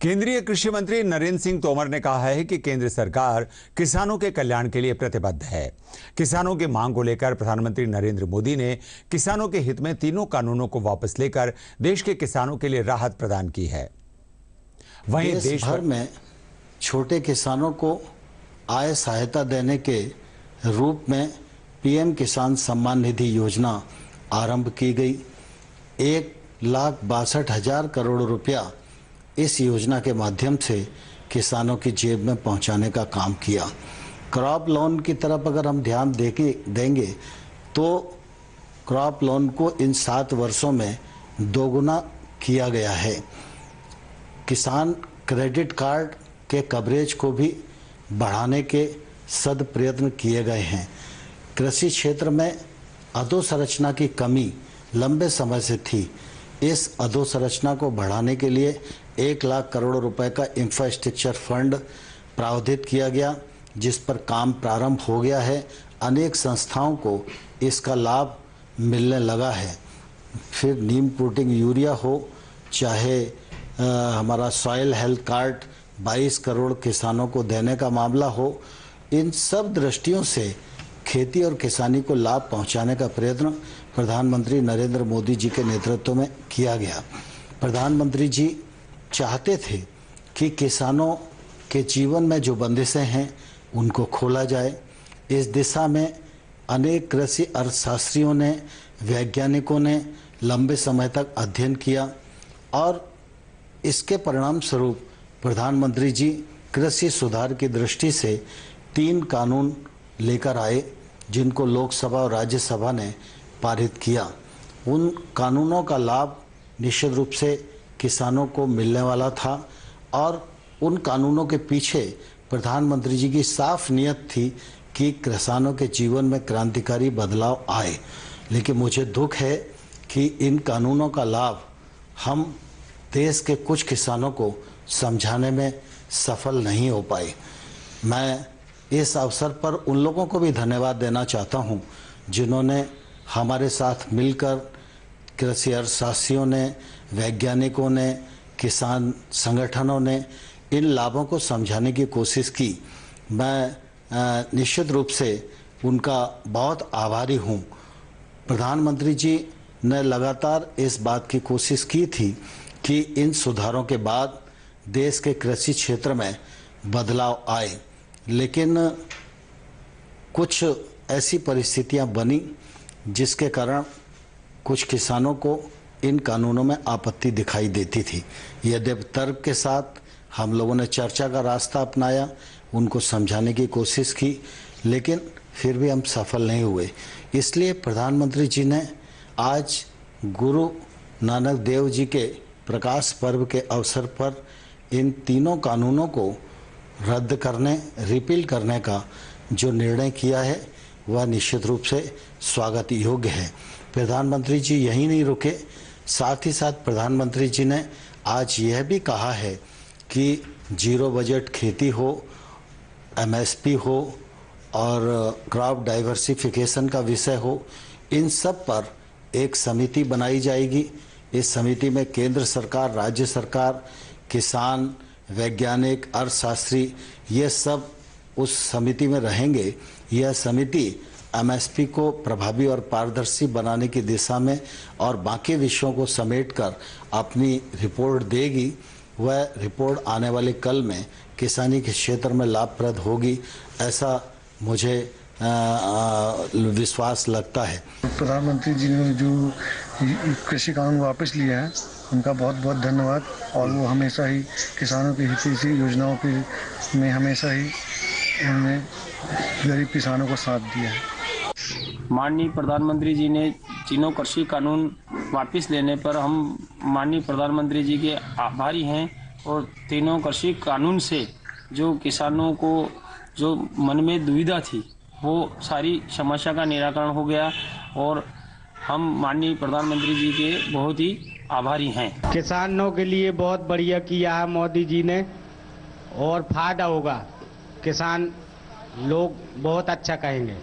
केंद्रीय कृषि मंत्री नरेंद्र सिंह तोमर ने कहा है कि केंद्र सरकार किसानों के कल्याण के लिए प्रतिबद्ध है। किसानों की मांग को लेकर प्रधानमंत्री नरेंद्र मोदी ने किसानों के हित में तीनों कानूनों को वापस लेकर देश के किसानों के लिए राहत प्रदान की है। वहीं देश भर में छोटे किसानों को आय सहायता देने के रूप में पीएम किसान सम्मान निधि योजना आरंभ की गई। 1,62,000 करोड़ रुपया इस योजना के माध्यम से किसानों की जेब में पहुंचाने का काम किया। क्रॉप लोन की तरफ अगर हम ध्यान देंगे तो क्रॉप लोन को इन 7 वर्षों में दोगुना किया गया है। किसान क्रेडिट कार्ड के कवरेज को भी बढ़ाने के सद प्रयत्न किए गए हैं। कृषि क्षेत्र में अधोसंरचना की कमी लंबे समय से थी। इस अधोसंरचना को बढ़ाने के लिए 1 लाख करोड़ रुपए का इंफ्रास्ट्रक्चर फंड प्रावधानित किया गया, जिस पर काम प्रारंभ हो गया है। अनेक संस्थाओं को इसका लाभ मिलने लगा है। फिर नीम कोटिंग यूरिया हो, चाहे हमारा सॉइल हेल्थ कार्ड 22 करोड़ किसानों को देने का मामला हो, इन सब दृष्टियों से खेती और किसानी को लाभ पहुंचाने का प्रयत्न प्रधानमंत्री नरेंद्र मोदी जी के नेतृत्व में किया गया। प्रधानमंत्री जी चाहते थे कि किसानों के जीवन में जो बंदिशें हैं उनको खोला जाए। इस दिशा में अनेक कृषि अर्थशास्त्रियों ने, वैज्ञानिकों ने लंबे समय तक अध्ययन किया और इसके परिणाम स्वरूप प्रधानमंत्री जी कृषि सुधार की दृष्टि से 3 कानून लेकर आए, जिनको लोकसभा और राज्यसभा ने पारित किया। उन कानूनों का लाभ निश्चित रूप से किसानों को मिलने वाला था और उन कानूनों के पीछे प्रधानमंत्री जी की साफ नियत थी कि किसानों के जीवन में क्रांतिकारी बदलाव आए। लेकिन मुझे दुख है कि इन कानूनों का लाभ हम देश के कुछ किसानों को समझाने में सफल नहीं हो पाए। मैं इस अवसर पर उन लोगों को भी धन्यवाद देना चाहता हूं, जिन्होंने हमारे साथ मिलकर कृषि अर्थशास्त्रियों ने, वैज्ञानिकों ने, किसान संगठनों ने इन लाभों को समझाने की कोशिश की। मैं निश्चित रूप से उनका बहुत आभारी हूं। प्रधानमंत्री जी ने लगातार इस बात की कोशिश की थी कि इन सुधारों के बाद देश के कृषि क्षेत्र में बदलाव आए, लेकिन कुछ ऐसी परिस्थितियां बनी जिसके कारण कुछ किसानों को इन कानूनों में आपत्ति दिखाई देती थी। यद्यपि तर्क के साथ हम लोगों ने चर्चा का रास्ता अपनाया, उनको समझाने की कोशिश की, लेकिन फिर भी हम सफल नहीं हुए। इसलिए प्रधानमंत्री जी ने आज गुरु नानक देव जी के प्रकाश पर्व के अवसर पर इन तीनों कानूनों को रद्द करने, रिपील करने का जो निर्णय किया है वह निश्चित रूप से स्वागत योग्य है। प्रधानमंत्री जी यहीं नहीं रुके, साथ ही साथ प्रधानमंत्री जी ने आज यह भी कहा है कि जीरो बजट खेती हो, एमएसपी हो और क्रॉप डाइवर्सिफिकेशन का विषय हो, इन सब पर एक समिति बनाई जाएगी। इस समिति में केंद्र सरकार, राज्य सरकार, किसान, वैज्ञानिक, अर्थशास्त्री, ये सब उस समिति में रहेंगे। यह समिति एमएसपी को प्रभावी और पारदर्शी बनाने की दिशा में और बाकी विषयों को समेटकर अपनी रिपोर्ट देगी। वह रिपोर्ट आने वाले कल में किसानी के क्षेत्र में लाभप्रद होगी, ऐसा मुझे विश्वास लगता है। प्रधानमंत्री जी ने जो कृषि कानून वापस लिया है, उनका बहुत बहुत धन्यवाद। और वो हमेशा ही किसानों की हितैषी योजनाओं के में हमेशा ही उन्होंने गरीब किसानों को साथ दिया है। माननीय प्रधानमंत्री जी ने तीनों कृषि कानून वापस लेने पर हम माननीय प्रधानमंत्री जी के आभारी हैं और तीनों कृषि कानून से जो किसानों को जो मन में दुविधा थी वो सारी समस्या का निराकरण हो गया और हम माननीय प्रधानमंत्री जी के बहुत ही आभारी हैं। किसानों के लिए बहुत बढ़िया किया है मोदी जी ने और फायदा होगा, किसान लोग बहुत अच्छा कहेंगे।